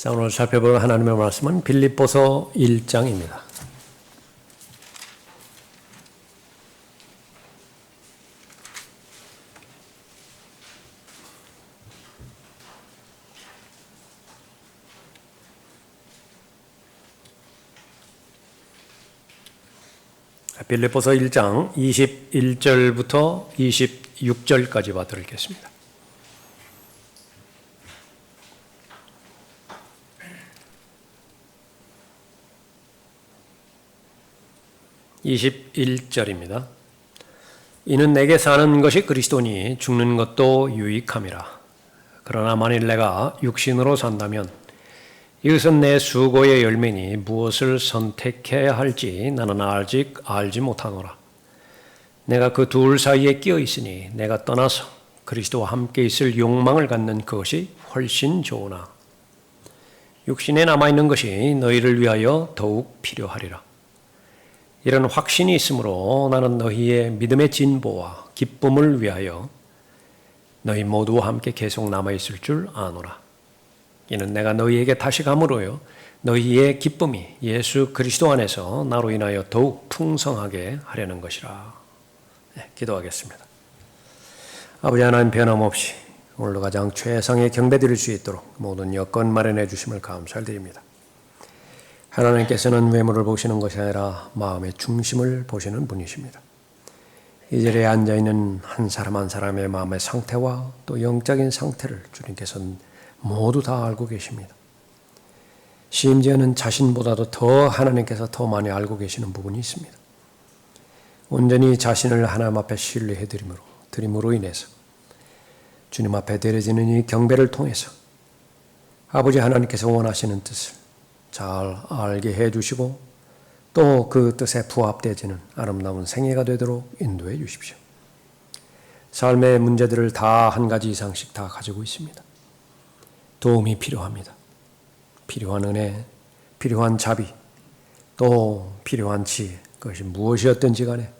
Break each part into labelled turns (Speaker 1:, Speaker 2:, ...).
Speaker 1: 자, 오늘 살펴볼 하나님의 말씀은 빌립보서 1장입니다. 빌립보서 1장 21절부터 26절까지 봐드리겠습니다. (21절입니다) 이는 내게 사는 것이 그리스도니 죽는 것도 유익함이라. 그러나 만일 내가 육신으로 산다면 이것은 내 수고의 열매니 무엇을 선택해야 할지 나는 아직 알지 못하노라. 내가 그 둘 사이에 끼어 있으니 내가 떠나서 그리스도와 함께 있을 욕망을 갖는 그것이 훨씬 좋으나 육신에 남아있는 것이 너희를 위하여 더욱 필요하리라. 이런 확신이 있으므로 나는 너희의 믿음의 진보와 기쁨을 위하여 너희 모두와 함께 계속 남아있을 줄 아노라. 이는 내가 너희에게 다시 감으로요 너희의 기쁨이 예수 그리스도 안에서 나로 인하여 더욱 풍성하게 하려는 것이라. 기도하겠습니다. 아버지 하나님, 변함없이 오늘도 가장 최상의 경배드릴 수 있도록 모든 여건 마련해 주심을 감사드립니다. 하나님께서는 외모를 보시는 것이 아니라 마음의 중심을 보시는 분이십니다. 이 자리에 앉아있는 한 사람 한 사람의 마음의 상태와 또 영적인 상태를 주님께서는 모두 다 알고 계십니다. 심지어는 자신보다도 더 하나님께서 더 많이 알고 계시는 부분이 있습니다. 온전히 자신을 하나님 앞에 신뢰해 드림으로 인해서 주님 앞에 드려지는 이 경배를 통해서 아버지 하나님께서 원하시는 뜻을 잘 알게 해주시고 또 그 뜻에 부합되지는 아름다운 생애가 되도록 인도해 주십시오. 삶의 문제들을 다 한 가지 이상씩 다 가지고 있습니다. 도움이 필요합니다. 필요한 은혜, 필요한 자비, 또 필요한 지혜, 그것이 무엇이었든지 간에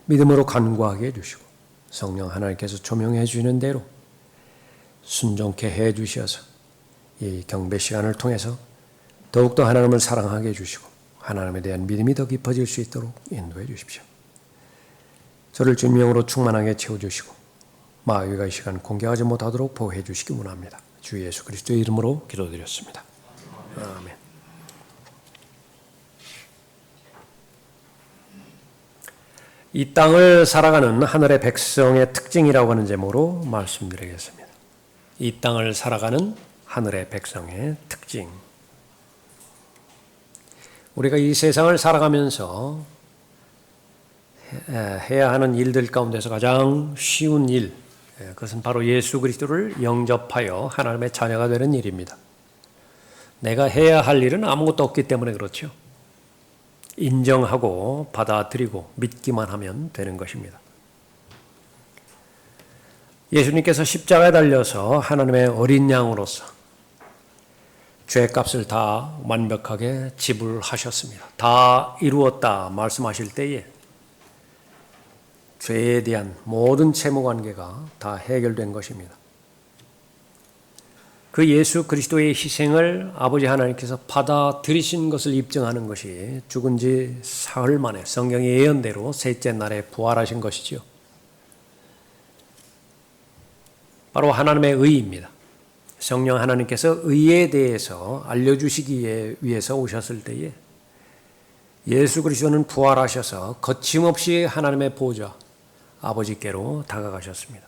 Speaker 1: 믿음으로 간구하게 해주시고 성령 하나님께서 조명해 주시는 대로 순종케 해주셔서 이 경배 시간을 통해서 더욱더 하나님을 사랑하게 해주시고 하나님에 대한 믿음이 더 깊어질 수 있도록 인도해 주십시오. 저를 주님의 영으로 충만하게 채워주시고 마귀가 이 시간 공격하지 못하도록 보호해 주시기 원합니다. 주 예수 그리스도의 이름으로 기도드렸습니다. 아멘. 이 땅을 살아가는 하늘의 백성의 특징이라고 하는 제목으로 말씀드리겠습니다. 이 땅을 살아가는 하늘의 백성의 특징. 우리가 이 세상을 살아가면서 해야 하는 일들 가운데서 가장 쉬운 일, 그것은 바로 예수 그리스도를 영접하여 하나님의 자녀가 되는 일입니다. 내가 해야 할 일은 아무것도 없기 때문에 그렇죠. 인정하고 받아들이고 믿기만 하면 되는 것입니다. 예수님께서 십자가에 달려서 하나님의 어린 양으로서 죄값을 다 완벽하게 지불하셨습니다. 다 이루었다 말씀하실 때에 죄에 대한 모든 채무관계가 다 해결된 것입니다. 그 예수 그리스도의 희생을 아버지 하나님께서 받아들이신 것을 입증하는 것이 죽은 지 사흘 만에 성경의 예언대로 셋째 날에 부활하신 것이죠. 바로 하나님의 의입니다. 성령 하나님께서 의에 대해서 알려주시기 위해서 오셨을 때에 예수 그리스도는 부활하셔서 거침없이 하나님의 보좌 아버지께로 다가가셨습니다.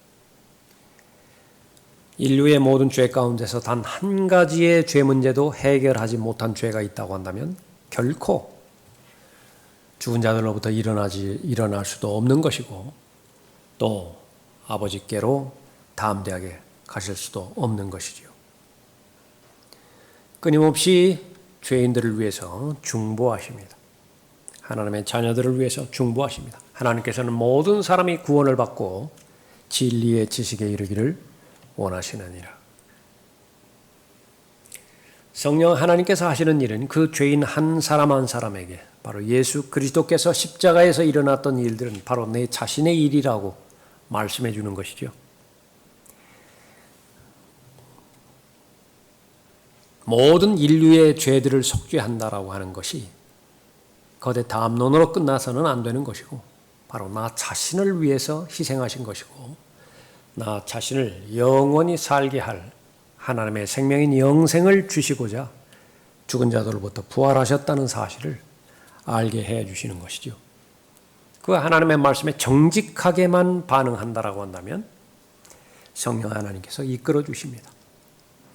Speaker 1: 인류의 모든 죄 가운데서 단 한 가지의 죄 문제도 해결하지 못한 죄가 있다고 한다면 결코 죽은 자들로부터 일어날 수도 없는 것이고 또 아버지께로 담대하게 가실 수도 없는 것이지요. 끊임없이 죄인들을 위해서 중보하십니다. 하나님의 자녀들을 위해서 중보하십니다. 하나님께서는 모든 사람이 구원을 받고 진리의 지식에 이르기를 원하시느니라. 성령 하나님께서 하시는 일은 그 죄인 한 사람 한 사람에게 바로 예수 그리스도께서 십자가에서 일어났던 일들은 바로 내 자신의 일이라고 말씀해 주는 것이죠. 모든 인류의 죄들을 속죄한다라고 하는 것이 거대 담론으로 끝나서는 안 되는 것이고 바로 나 자신을 위해서 희생하신 것이고 나 자신을 영원히 살게 할 하나님의 생명인 영생을 주시고자 죽은 자들로부터 부활하셨다는 사실을 알게 해 주시는 것이죠. 그 하나님의 말씀에 정직하게만 반응한다라고 한다면 성령 하나님께서 이끌어 주십니다.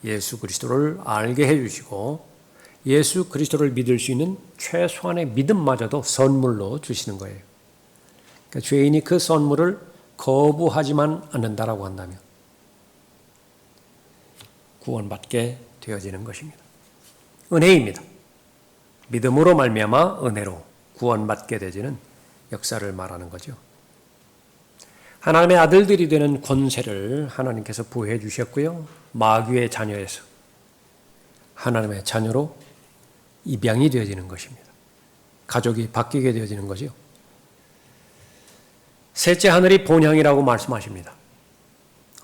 Speaker 1: 예수 그리스도를 알게 해 주시고 예수 그리스도를 믿을 수 있는 최소한의 믿음마저도 선물로 주시는 거예요. 그러니까 죄인이 그 선물을 거부하지만 않는다라고 한다면 구원받게 되어지는 것입니다. 은혜입니다. 믿음으로 말미암아 은혜로 구원받게 되지는 역사를 말하는 거죠. 하나님의 아들들이 되는 권세를 하나님께서 부여해 주셨고요. 마귀의 자녀에서 하나님의 자녀로 입양이 되어지는 것입니다. 가족이 바뀌게 되어지는 거죠. 셋째 하늘이 본향이라고 말씀하십니다.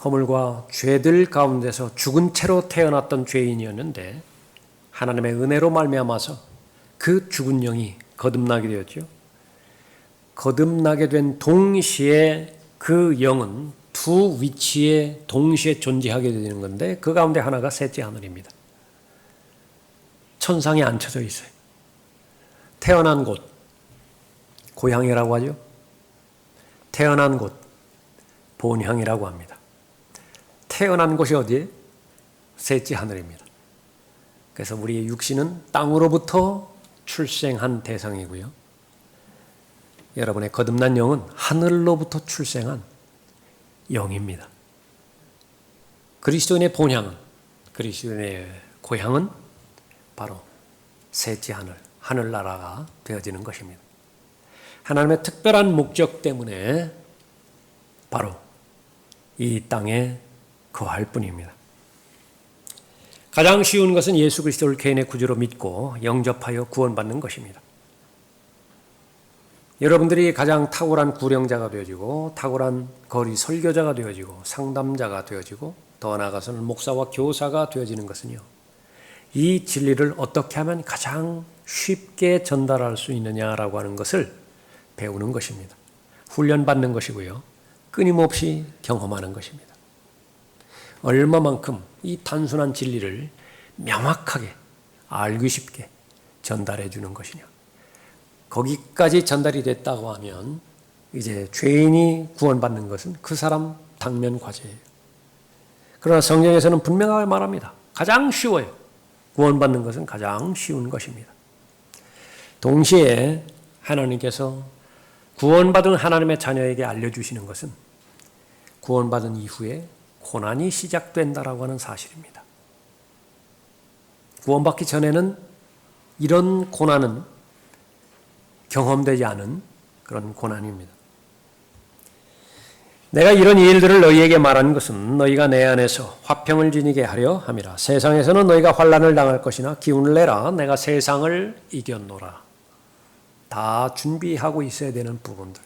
Speaker 1: 허물과 죄들 가운데서 죽은 채로 태어났던 죄인이었는데 하나님의 은혜로 말미암아서 그 죽은 영이 거듭나게 되었죠. 거듭나게 된 동시에 그 영은 두 위치에 동시에 존재하게 되는 건데 그 가운데 하나가 셋째 하늘입니다. 천상에 앉혀져 있어요. 태어난 곳, 고향이라고 하죠. 태어난 곳, 본향이라고 합니다. 태어난 곳이 어디에? 셋째 하늘입니다. 그래서 우리의 육신은 땅으로부터 출생한 대상이고요. 여러분의 거듭난 영은 하늘로부터 출생한 영입니다. 그리스도인의 본향은, 그리스도인의 고향은 바로 셋째 하늘, 하늘나라가 되어지는 것입니다. 하나님의 특별한 목적 때문에 바로 이 땅에 거할 뿐입니다. 가장 쉬운 것은 예수 그리스도를 개인의 구주로 믿고 영접하여 구원받는 것입니다. 여러분들이 가장 탁월한 구령자가 되어지고 탁월한 거리 설교자가 되어지고 상담자가 되어지고 더 나아가서는 목사와 교사가 되어지는 것은요. 이 진리를 어떻게 하면 가장 쉽게 전달할 수 있느냐라고 하는 것을 배우는 것입니다. 훈련받는 것이고요. 끊임없이 경험하는 것입니다. 얼마만큼 이 단순한 진리를 명확하게 알기 쉽게 전달해 주는 것이냐. 거기까지 전달이 됐다고 하면 이제 죄인이 구원받는 것은 그 사람 당면 과제예요. 그러나 성경에서는 분명하게 말합니다. 가장 쉬워요. 구원받는 것은 가장 쉬운 것입니다. 동시에 하나님께서 구원받은 하나님의 자녀에게 알려주시는 것은 구원받은 이후에 고난이 시작된다라고 하는 사실입니다. 구원받기 전에는 이런 고난은 경험되지 않은 그런 고난입니다. 내가 이런 일들을 너희에게 말하는 것은 너희가 내 안에서 화평을 지니게 하려 함이라. 세상에서는 너희가 환난을 당할 것이나 기운을 내라. 내가 세상을 이겼노라. 다 준비하고 있어야 되는 부분들.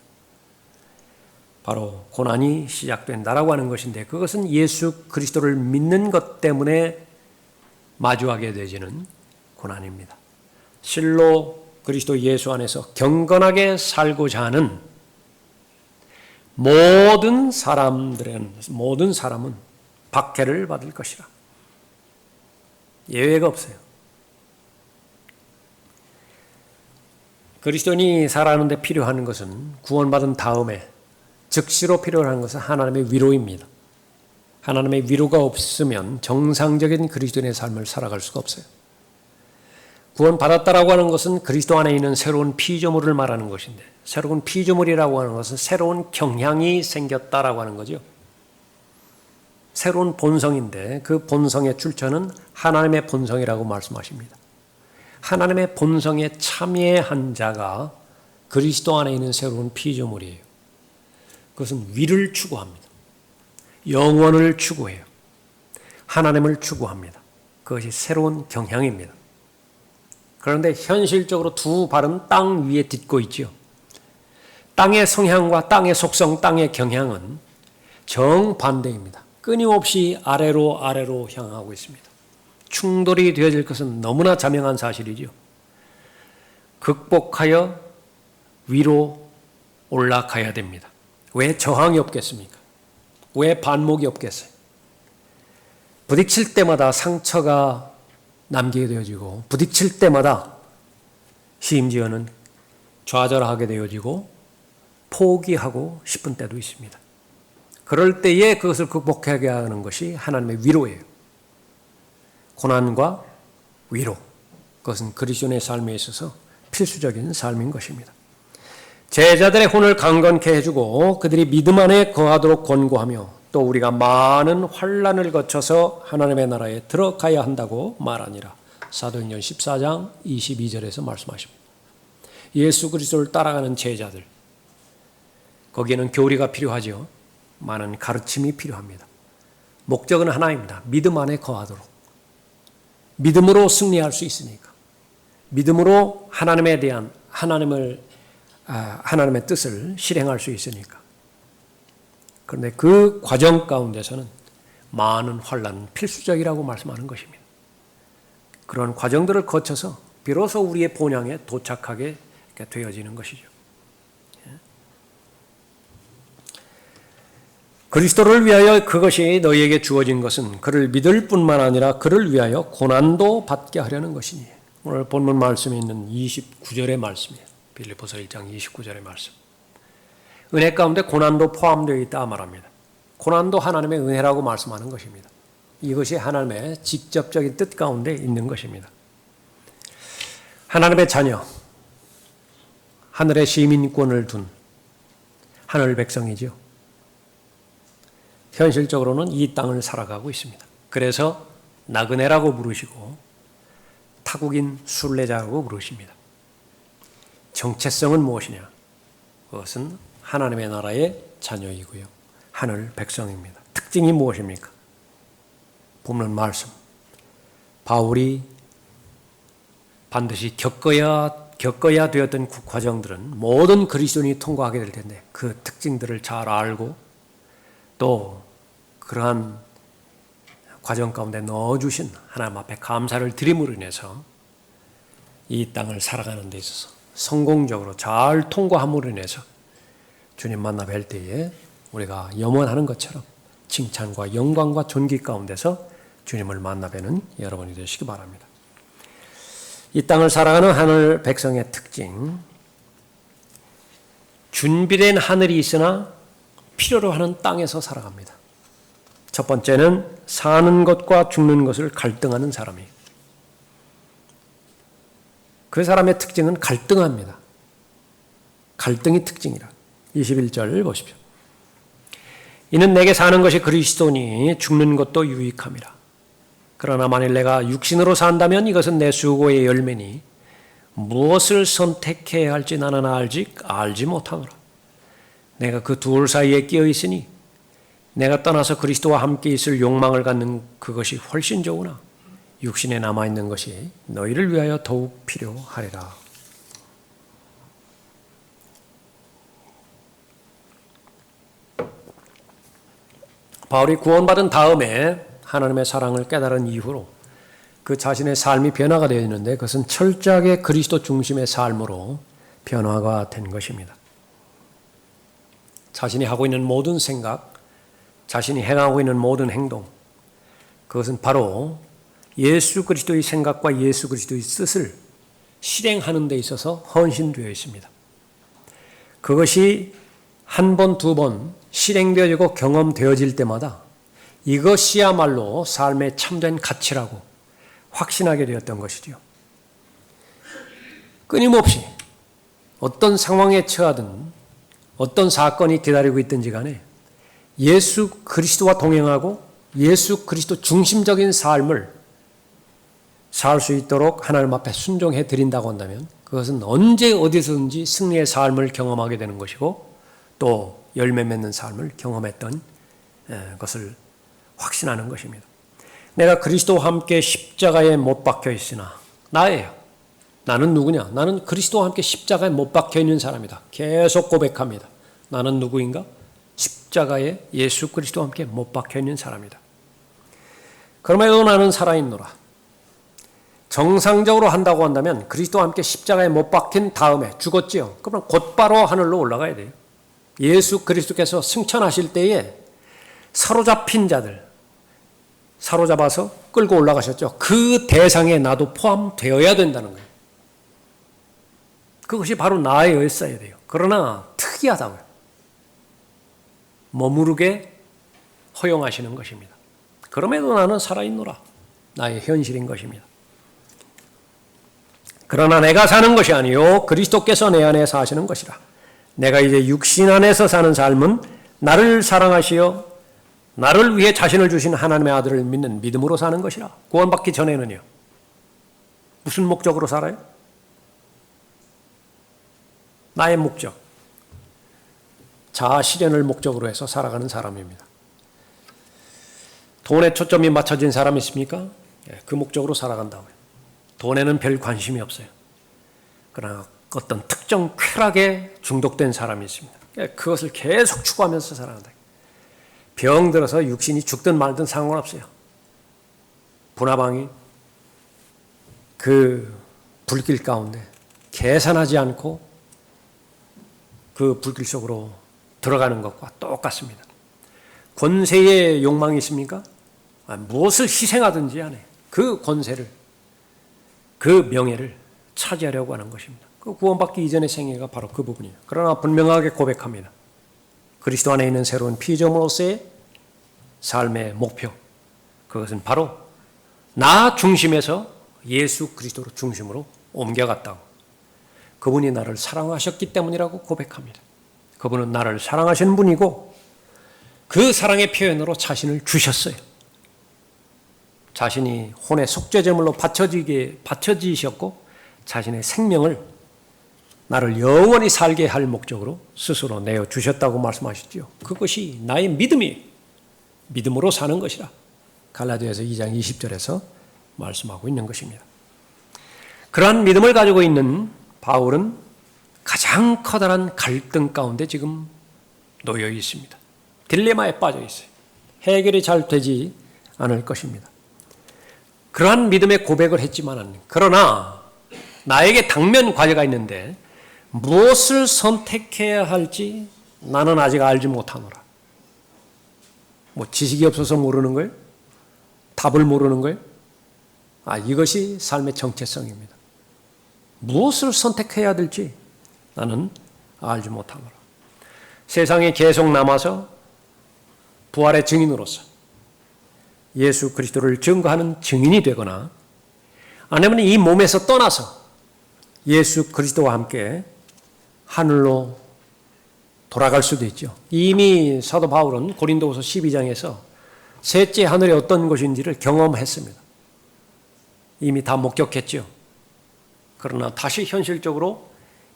Speaker 1: 바로 고난이 시작된다라고 하는 것인데 그것은 예수 그리스도를 믿는 것 때문에 마주하게 되지는 고난입니다. 실로 그리스도 예수 안에서 경건하게 살고자 하는 모든 사람은 박해를 받을 것이라. 예외가 없어요. 그리스도인이 살아가는 데 필요한 것은 구원받은 다음에 즉시로 필요한 것은 하나님의 위로입니다. 하나님의 위로가 없으면 정상적인 그리스도인의 삶을 살아갈 수가 없어요. 구원받았다라고 하는 것은 그리스도 안에 있는 새로운 피조물을 말하는 것인데 새로운 피조물이라고 하는 것은 새로운 경향이 생겼다라고 하는 거죠. 새로운 본성인데 그 본성의 출처는 하나님의 본성이라고 말씀하십니다. 하나님의 본성에 참여한 자가 그리스도 안에 있는 새로운 피조물이에요. 그것은 위를 추구합니다. 영원을 추구해요. 하나님을 추구합니다. 그것이 새로운 경향입니다. 그런데 현실적으로 두 발은 땅 위에 딛고 있죠. 땅의 성향과 땅의 속성, 땅의 경향은 정반대입니다. 끊임없이 아래로 향하고 있습니다. 충돌이 되어질 것은 너무나 자명한 사실이죠. 극복하여 위로 올라가야 됩니다. 왜 저항이 없겠습니까? 왜 반목이 없겠어요? 부딪힐 때마다 상처가 남게 되어지고 부딪힐 때마다 심지어는 좌절하게 되어지고 포기하고 싶은 때도 있습니다. 그럴 때에 그것을 극복하게 하는 것이 하나님의 위로예요. 고난과 위로, 그것은 그리스도인의 삶에 있어서 필수적인 삶인 것입니다. 제자들의 혼을 강건케 해주고 그들이 믿음 안에 거하도록 권고하며 또 우리가 많은 환난을 거쳐서 하나님의 나라에 들어가야 한다고 말하니라. 사도행전 14장 22절에서 말씀하십니다. 예수 그리스도를 따라가는 제자들, 거기에는 교리가 필요하죠. 많은 가르침이 필요합니다. 목적은 하나입니다. 믿음 안에 거하도록. 믿음으로 승리할 수 있으니까. 믿음으로 하나님에 대한 하나님의 뜻을 실행할 수 있으니까. 그런데 그 과정 가운데서는 많은 환난은 필수적이라고 말씀하는 것입니다. 그런 과정들을 거쳐서 비로소 우리의 본향에 도착하게 되어지는 것이죠. 그리스도를 위하여 그것이 너희에게 주어진 것은 그를 믿을 뿐만 아니라 그를 위하여 고난도 받게 하려는 것이니. 오늘 본문 말씀에 있는 29절의 말씀이에요. 빌립보서 1장 29절의 말씀. 은혜 가운데 고난도 포함되어 있다 말합니다. 고난도 하나님의 은혜라고 말씀하는 것입니다. 이것이 하나님의 직접적인 뜻 가운데 있는 것입니다. 하나님의 자녀, 하늘의 시민권을 둔 하늘 백성이죠. 현실적으로는 이 땅을 살아가고 있습니다. 그래서 나그네라고 부르시고 타국인 순례자라고 부르십니다. 정체성은 무엇이냐? 그것은 하나님의 나라의 자녀이고요. 하늘 백성입니다. 특징이 무엇입니까? 본문 말씀. 바울이 반드시 겪어야 되었던 그 과정들은 모든 그리스도인이 통과하게 될 텐데 그 특징들을 잘 알고 또 그러한 과정 가운데 넣어주신 하나님 앞에 감사를 드림으로 인해서 이 땅을 살아가는 데 있어서 성공적으로 잘 통과함으로 인해서 주님 만나 뵐 때에 우리가 염원하는 것처럼 칭찬과 영광과 존귀 가운데서 주님을 만나 뵈는 여러분이 되시기 바랍니다. 이 땅을 살아가는 하늘 백성의 특징, 준비된 하늘이 있으나 필요로 하는 땅에서 살아갑니다. 첫 번째는 사는 것과 죽는 것을 갈등하는 사람이에요. 그 사람의 특징은 갈등합니다. 갈등이 특징이라. 21절 보십시오. 이는 내게 사는 것이 그리스도니 죽는 것도 유익함이라. 그러나 만일 내가 육신으로 산다면 이것은 내 수고의 열매니 무엇을 선택해야 할지 나는 알지 못하노라. 내가 그 둘 사이에 끼어 있으니 내가 떠나서 그리스도와 함께 있을 욕망을 갖는 그것이 훨씬 좋으나 육신에 남아있는 것이 너희를 위하여 더욱 필요하리라. 바울이 구원받은 다음에 하나님의 사랑을 깨달은 이후로 그 자신의 삶이 변화가 되어 있는데 그것은 철저하게 그리스도 중심의 삶으로 변화가 된 것입니다. 자신이 하고 있는 모든 생각, 자신이 행하고 있는 모든 행동, 그것은 바로 예수 그리스도의 생각과 예수 그리스도의 뜻을 실행하는 데 있어서 헌신되어 있습니다. 그것이 한 번, 두 번 실행되어지고 경험되어질 때마다 이것이야말로 삶의 참된 가치라고 확신하게 되었던 것이죠. 끊임없이 어떤 상황에 처하든 어떤 사건이 기다리고 있든지 간에 예수 그리스도와 동행하고 예수 그리스도 중심적인 삶을 살 수 있도록 하나님 앞에 순종해 드린다고 한다면 그것은 언제 어디서든지 승리의 삶을 경험하게 되는 것이고 또 열매 맺는 삶을 경험했던 것을 확신하는 것입니다. 내가 그리스도와 함께 십자가에 못 박혀 있으나 나예요. 나는 누구냐? 나는 그리스도와 함께 십자가에 못 박혀 있는 사람이다. 계속 고백합니다. 나는 누구인가? 십자가에 예수 그리스도와 함께 못 박혀 있는 사람이다. 그럼에도 나는 살아있노라. 정상적으로 한다고 한다면 그리스도와 함께 십자가에 못 박힌 다음에 죽었지요. 그러면 곧바로 하늘로 올라가야 돼요. 예수 그리스도께서 승천하실 때에 사로잡힌 자들, 사로잡아서 끌고 올라가셨죠. 그 대상에 나도 포함되어야 된다는 거예요. 그것이 바로 나였어야 돼요. 그러나 특이하다고요. 머무르게 허용하시는 것입니다. 그럼에도 나는 살아있노라. 나의 현실인 것입니다. 그러나 내가 사는 것이 아니요 그리스도께서 내 안에 사시는 것이라. 내가 이제 육신 안에서 사는 삶은 나를 사랑하시어 나를 위해 자신을 주신 하나님의 아들을 믿는 믿음으로 사는 것이라. 구원받기 전에는요. 무슨 목적으로 살아요? 나의 목적. 자아 실현을 목적으로 해서 살아가는 사람입니다. 돈에 초점이 맞춰진 사람이 있습니까? 그 목적으로 살아간다고요. 돈에는 별 관심이 없어요. 그러나 어떤 특정 쾌락에 중독된 사람이 있습니다. 그것을 계속 추구하면서 살아간다. 병 들어서 육신이 죽든 말든 상관없어요. 분화방이 그 불길 가운데 계산하지 않고 그 불길 속으로 들어가는 것과 똑같습니다. 권세의 욕망이 있습니까? 무엇을 희생하든지 안에 그 권세를, 그 명예를 차지하려고 하는 것입니다. 그 구원받기 이전의 생애가 바로 그 부분이에요. 그러나 분명하게 고백합니다. 그리스도 안에 있는 새로운 피조물로서의 삶의 목표, 그것은 바로 나 중심에서 예수 그리스도 중심으로 옮겨갔다고. 그분이 나를 사랑하셨기 때문이라고 고백합니다. 그분은 나를 사랑하시는 분이고 그 사랑의 표현으로 자신을 주셨어요. 자신이 혼의 속죄제물로 바쳐지셨고 자신의 생명을 나를 영원히 살게 할 목적으로 스스로 내어주셨다고 말씀하셨죠. 그것이 나의 믿음이에요. 믿음으로 사는 것이라 갈라디아서 2장 20절에서 말씀하고 있는 것입니다. 그러한 믿음을 가지고 있는 바울은 가장 커다란 갈등 가운데 지금 놓여 있습니다. 딜레마에 빠져 있어요. 해결이 잘 되지 않을 것입니다. 그러한 믿음의 고백을 했지만 그러나 나에게 당면 과제가 있는데 무엇을 선택해야 할지 나는 아직 알지 못하노라. 뭐 지식이 없어서 모르는 거예요? 답을 모르는 거예요? 이것이 삶의 정체성입니다. 무엇을 선택해야 될지 나는 알지 못하노라. 세상에 계속 남아서 부활의 증인으로서 예수 그리스도를 증거하는 증인이 되거나 아니면 이 몸에서 떠나서 예수 그리스도와 함께 하늘로 돌아갈 수도 있죠. 이미 사도 바울은 고린도후서 12장에서 셋째 하늘이 어떤 곳인지를 경험했습니다. 이미 다 목격했죠. 그러나 다시 현실적으로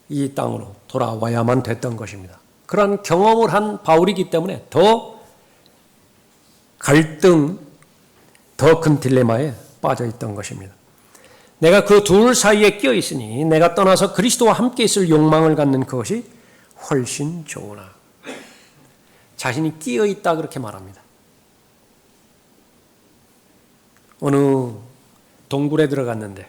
Speaker 1: 이 땅으로 돌아와야만 됐던 것입니다. 그러한 경험을 한 바울이기 때문에 더 갈등, 더 큰 딜레마에 빠져 있던 것입니다. 내가 그 둘 사이에 끼어 있으니 내가 떠나서 그리스도와 함께 있을 욕망을 갖는 그것이 훨씬 좋으나. 자신이 끼어 있다 그렇게 말합니다. 어느 동굴에 들어갔는데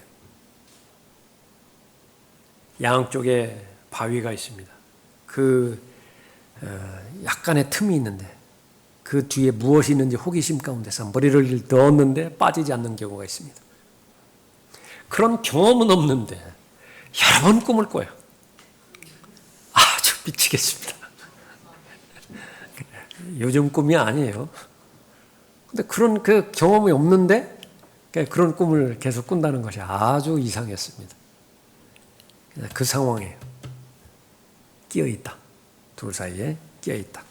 Speaker 1: 양쪽에 바위가 있습니다. 약간의 틈이 있는데 그 뒤에 무엇이 있는지 호기심 가운데서 머리를 넣었는데 빠지지 않는 경우가 있습니다. 그런 경험은 없는데 여러 번 꿈을 꿔요. 아주 미치겠습니다. 요즘 꿈이 아니에요. 근데 그런 그 경험이 없는데 그런 꿈을 계속 꾼다는 것이 아주 이상했습니다. 그 상황에 끼어있다. 둘 사이에 끼어있다.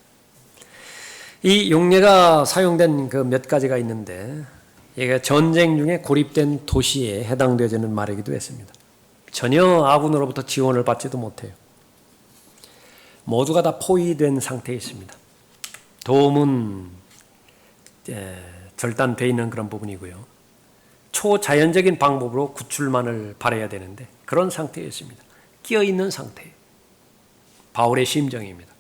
Speaker 1: 이 용례가 사용된 그 몇 가지가 있는데 이게 전쟁 중에 고립된 도시에 해당되어지는 말이기도 했습니다. 전혀 아군으로부터 지원을 받지도 못해요. 모두가 다 포위된 상태에 있습니다. 도움은 절단되어 있는 그런 부분이고요. 초자연적인 방법으로 구출만을 바라야 되는데 그런 상태에 있습니다. 끼어있는 상태예요. 바울의 심정입니다.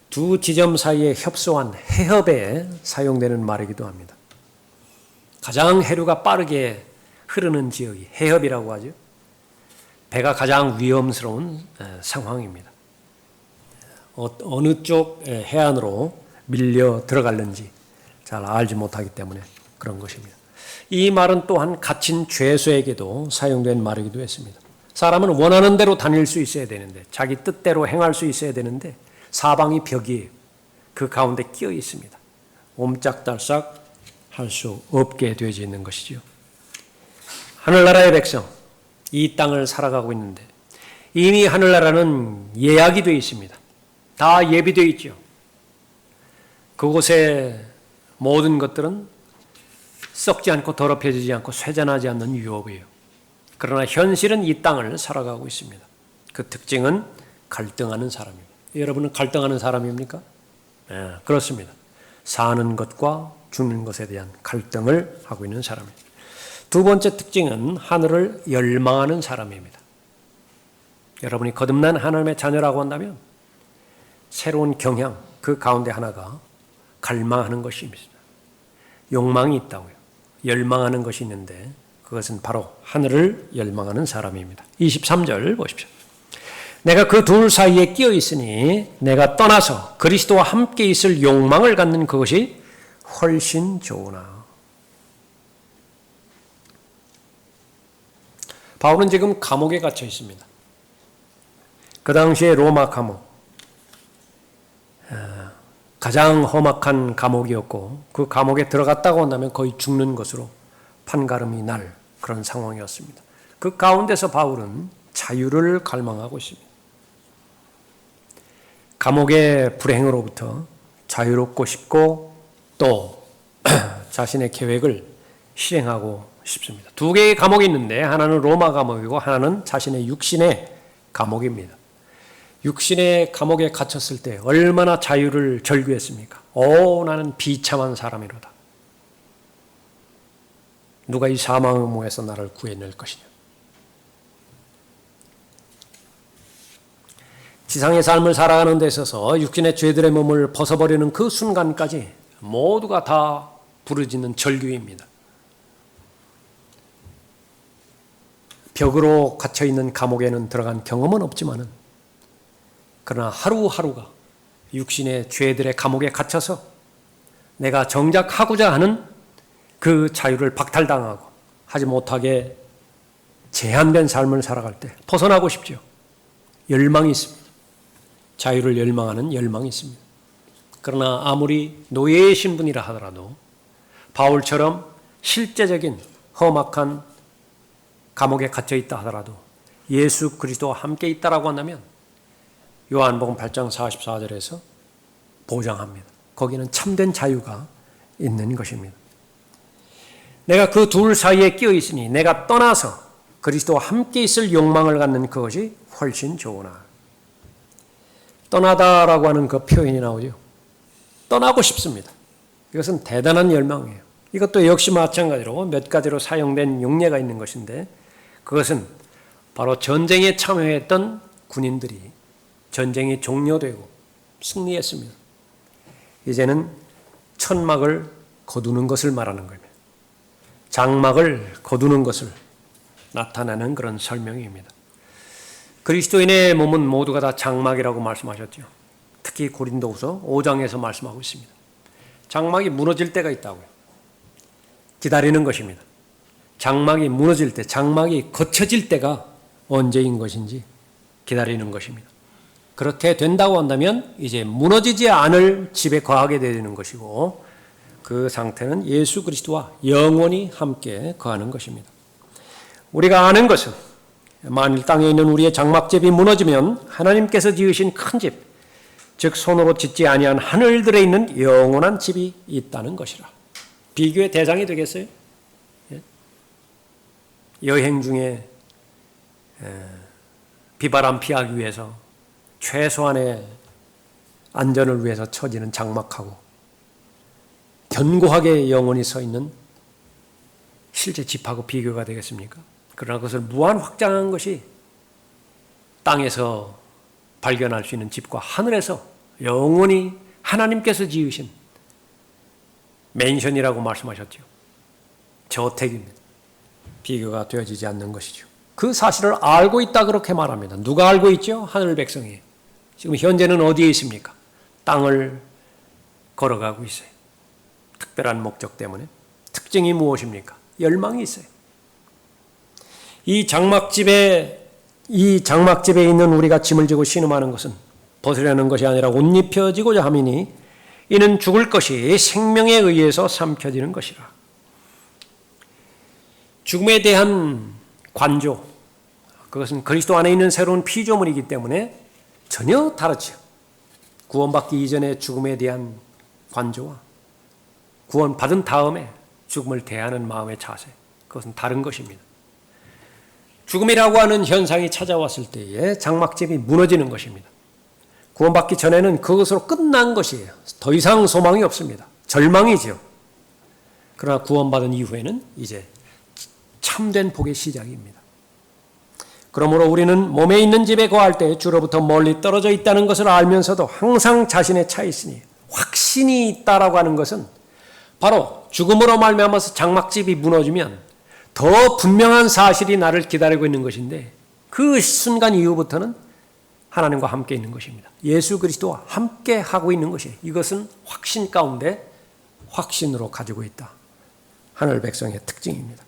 Speaker 1: 두 지점 사이에 협소한 해협에 사용되는 말이기도 합니다. 가장 해류가 빠르게 흐르는 지역이 해협이라고 하죠. 배가 가장 위험스러운 상황입니다. 어느 쪽 해안으로 밀려 들어갈는지 잘 알지 못하기 때문에 그런 것입니다. 이 말은 또한 갇힌 죄수에게도 사용된 말이기도 했습니다. 사람은 원하는 대로 다닐 수 있어야 되는데, 자기 뜻대로 행할 수 있어야 되는데 사방이 벽이에요. 그 가운데 끼어 있습니다. 옴짝달싹 할 수 없게 되어져 있는 것이죠. 하늘나라의 백성, 이 땅을 살아가고 있는데 이미 하늘나라는 예약이 되어 있습니다. 다 예비되어 있죠. 그곳에 모든 것들은 썩지 않고 더럽혀지지 않고 쇠잔하지 않는 유업이에요. 그러나 현실은 이 땅을 살아가고 있습니다. 그 특징은 갈등하는 사람입니다. 여러분은 갈등하는 사람입니까? 네, 그렇습니다. 사는 것과 죽는 것에 대한 갈등을 하고 있는 사람입니다. 두 번째 특징은 하늘을 열망하는 사람입니다. 여러분이 거듭난 하나님의 자녀라고 한다면 새로운 경향, 그 가운데 하나가 갈망하는 것입니다. 욕망이 있다고요. 열망하는 것이 있는데 그것은 바로 하늘을 열망하는 사람입니다. 23절 보십시오. 내가 그 둘 사이에 끼어 있으니 내가 떠나서 그리스도와 함께 있을 욕망을 갖는 그것이 훨씬 좋으나. 바울은 지금 감옥에 갇혀 있습니다. 그 당시에 로마 감옥, 가장 험악한 감옥이었고 그 감옥에 들어갔다고 한다면 거의 죽는 것으로 판가름이 날 그런 상황이었습니다. 그 가운데서 바울은 자유를 갈망하고 있습니다. 감옥의 불행으로부터 자유롭고 싶고 또 자신의 계획을 실행하고 싶습니다. 두 개의 감옥이 있는데 하나는 로마 감옥이고 하나는 자신의 육신의 감옥입니다. 육신의 감옥에 갇혔을 때 얼마나 자유를 절규했습니까? 나는 비참한 사람이로다. 누가 이 사망의 몸에서 나를 구해낼 것이냐. 지상의 삶을 살아가는 데 있어서 육신의 죄들의 몸을 벗어버리는 그 순간까지 모두가 다 부르짖는 절규입니다. 벽으로 갇혀있는 감옥에는 들어간 경험은 없지만은 그러나 하루하루가 육신의 죄들의 감옥에 갇혀서 내가 정작 하고자 하는 그 자유를 박탈당하고 하지 못하게 제한된 삶을 살아갈 때 벗어나고 싶죠. 열망이 있습니다. 자유를 열망하는 열망이 있습니다. 그러나 아무리 노예의 신분이라 하더라도 바울처럼 실제적인 험악한 감옥에 갇혀 있다 하더라도 예수 그리스도와 함께 있다라고 한다면 요한복음 8장 44절에서 보장합니다. 거기는 참된 자유가 있는 것입니다. 내가 그 둘 사이에 끼어 있으니 내가 떠나서 그리스도와 함께 있을 욕망을 갖는 그것이 훨씬 좋으나. 떠나다라고 하는 그 표현이 나오죠. 떠나고 싶습니다. 이것은 대단한 열망이에요. 이것도 역시 마찬가지로 몇 가지로 사용된 용례가 있는 것인데 그것은 바로 전쟁에 참여했던 군인들이 전쟁이 종료되고 승리했습니다. 이제는 천막을 거두는 것을 말하는 겁니다. 장막을 거두는 것을 나타내는 그런 설명입니다. 그리스도인의 몸은 모두가 다 장막이라고 말씀하셨죠. 특히 고린도후서 5장에서 말씀하고 있습니다. 장막이 무너질 때가 있다고요. 기다리는 것입니다. 장막이 무너질 때, 장막이 거쳐질 때가 언제인 것인지 기다리는 것입니다. 그렇게 된다고 한다면 이제 무너지지 않을 집에 거하게 되는 것이고 그 상태는 예수 그리스도와 영원히 함께 거하는 것입니다. 우리가 아는 것은 만일 땅에 있는 우리의 장막집이 무너지면 하나님께서 지으신 큰 집, 즉 손으로 짓지 아니한 하늘들에 있는 영원한 집이 있다는 것이라. 비교의 대상이 되겠어요? 여행 중에 비바람 피하기 위해서 최소한의 안전을 위해서 쳐지는 장막하고 견고하게 영원히 서 있는 실제 집하고 비교가 되겠습니까? 그러나 그것을 무한 확장한 것이 땅에서 발견할 수 있는 집과 하늘에서 영원히 하나님께서 지으신 맨션이라고 말씀하셨죠. 저택입니다. 비교가 되어지지 않는 것이죠. 그 사실을 알고 있다 그렇게 말합니다. 누가 알고 있죠? 하늘 백성이. 지금 현재는 어디에 있습니까? 땅을 걸어가고 있어요. 특별한 목적 때문에. 특징이 무엇입니까? 열망이 있어요. 이 장막집에 있는 우리가 짐을 지고 신음하는 것은 벗으려는 것이 아니라 옷 입혀지고자 함이니 이는 죽을 것이 생명에 의해서 삼켜지는 것이라. 죽음에 대한 관조, 그것은 그리스도 안에 있는 새로운 피조물이기 때문에 전혀 다르죠. 구원받기 이전의 죽음에 대한 관조와 구원받은 다음에 죽음을 대하는 마음의 자세, 그것은 다른 것입니다. 죽음이라고 하는 현상이 찾아왔을 때에 장막집이 무너지는 것입니다. 구원받기 전에는 그것으로 끝난 것이에요. 더 이상 소망이 없습니다. 절망이죠. 그러나 구원받은 이후에는 이제 참된 복의 시작입니다. 그러므로 우리는 몸에 있는 집에 거할 때 주로부터 멀리 떨어져 있다는 것을 알면서도 항상 자신의 차 있으니 확신이 있다라고 하는 것은 바로 죽음으로 말미암아서 장막집이 무너지면 더 분명한 사실이 나를 기다리고 있는 것인데 그 순간 이후부터는 하나님과 함께 있는 것입니다. 예수 그리스도와 함께 하고 있는 것이에요. 이것은 확신 가운데 확신으로 가지고 있다. 하늘 백성의 특징입니다.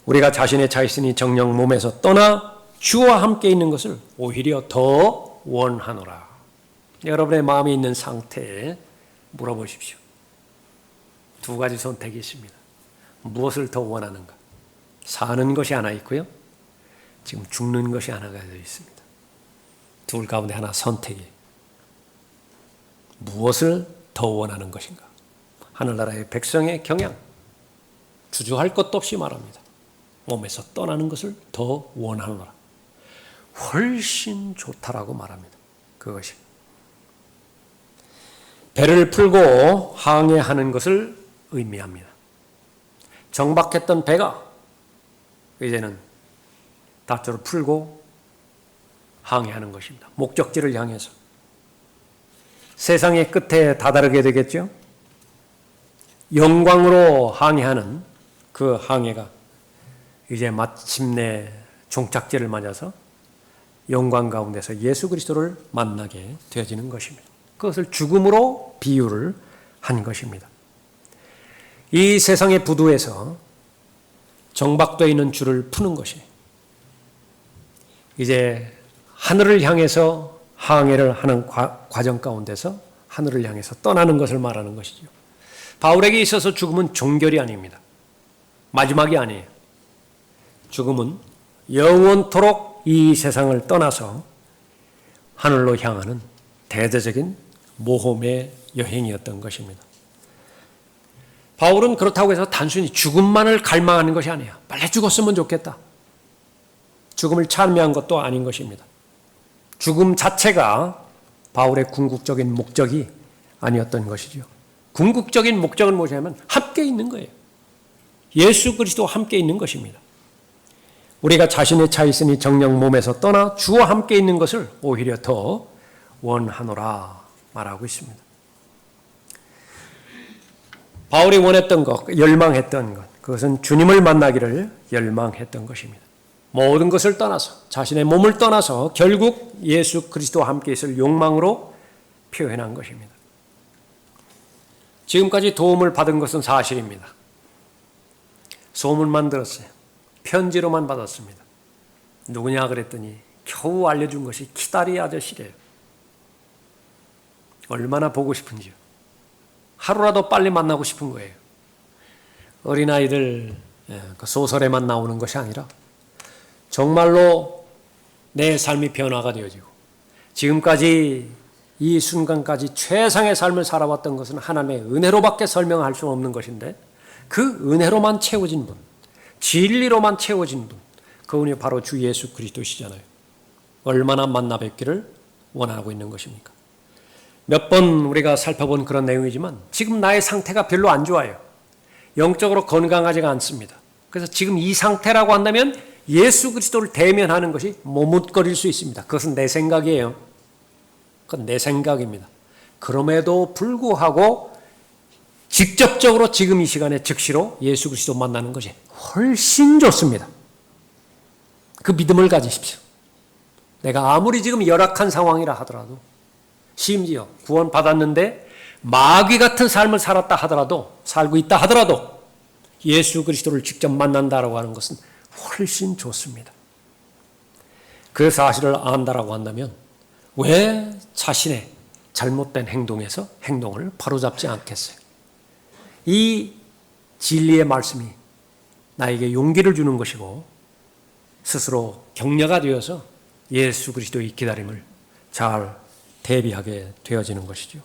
Speaker 1: 우리가 자신의 차 있으니 정녕 몸에서 떠나 주와 함께 있는 것을 오히려 더 원하노라. 여러분의 마음에 있는 상태에 물어보십시오. 두 가지 선택이 있습니다. 무엇을 더 원하는가? 사는 것이 하나 있고요. 지금 죽는 것이 하나가 되어 있습니다. 둘 가운데 하나 선택이. 무엇을 더 원하는 것인가? 하늘나라의 백성의 경향. 주저할 것도 없이 말합니다. 몸에서 떠나는 것을 더 원하노라. 훨씬 좋다라고 말합니다. 그것이. 배를 풀고 항해하는 것을 의미합니다. 정박했던 배가 이제는 닷조를 풀고 항해하는 것입니다. 목적지를 향해서. 세상의 끝에 다다르게 되겠죠? 영광으로 항해하는 그 항해가 이제 마침내 종착지를 맞아서 영광 가운데서 예수 그리스도를 만나게 되어지는 것입니다. 그것을 죽음으로 비유를 한 것입니다. 이 세상의 부두에서 정박되어 있는 줄을 푸는 것이 이제 하늘을 향해서 항해를 하는 과정 가운데서 하늘을 향해서 떠나는 것을 말하는 것이죠. 바울에게 있어서 죽음은 종결이 아닙니다. 마지막이 아니에요. 죽음은 영원토록 이 세상을 떠나서 하늘로 향하는 대대적인 모험의 여행이었던 것입니다. 바울은 그렇다고 해서 단순히 죽음만을 갈망하는 것이 아니에요. 빨리 죽었으면 좋겠다. 죽음을 찬미한 것도 아닌 것입니다. 죽음 자체가 바울의 궁극적인 목적이 아니었던 것이죠. 궁극적인 목적은 무엇이냐면 함께 있는 거예요. 예수 그리스도와 함께 있는 것입니다. 우리가 자신의 차 있으니 정녕 몸에서 떠나 주와 함께 있는 것을 오히려 더 원하노라 말하고 있습니다. 바울이 원했던 것, 열망했던 것, 그것은 주님을 만나기를 열망했던 것입니다. 모든 것을 떠나서, 자신의 몸을 떠나서 결국 예수 그리스도와 함께 있을 욕망으로 표현한 것입니다. 지금까지 도움을 받은 것은 사실입니다. 소문만 들었어요. 편지로만 받았습니다. 누구냐 그랬더니 겨우 알려준 것이 키다리 아저씨래요. 얼마나 보고 싶은지요. 하루라도 빨리 만나고 싶은 거예요. 어린아이들 소설에만 나오는 것이 아니라 정말로 내 삶이 변화가 되어지고 지금까지 이 순간까지 최상의 삶을 살아왔던 것은 하나님의 은혜로밖에 설명할 수 없는 것인데 그 은혜로만 채워진 분, 진리로만 채워진 분, 그분이 바로 주 예수 그리스도시잖아요. 얼마나 만나 뵙기를 원하고 있는 것입니까? 몇 번 우리가 살펴본 그런 내용이지만 지금 나의 상태가 별로 안 좋아요. 영적으로 건강하지가 않습니다. 그래서 지금 이 상태라고 한다면 예수 그리스도를 대면하는 것이 머뭇거릴 수 있습니다. 그것은 내 생각이에요. 그건 내 생각입니다. 그럼에도 불구하고 직접적으로 지금 이 시간에 즉시로 예수 그리스도 만나는 것이 훨씬 좋습니다. 그 믿음을 가지십시오. 내가 아무리 지금 열악한 상황이라 하더라도, 심지어 구원받았는데 마귀 같은 삶을 살고 있다 하더라도 예수 그리스도를 직접 만난다라고 하는 것은 훨씬 좋습니다. 그 사실을 안다라고 한다면 왜 자신의 잘못된 행동을 바로잡지 않겠어요? 이 진리의 말씀이 나에게 용기를 주는 것이고 스스로 격려가 되어서 예수 그리스도의 기다림을 잘 대비하게 되어지는 것이죠.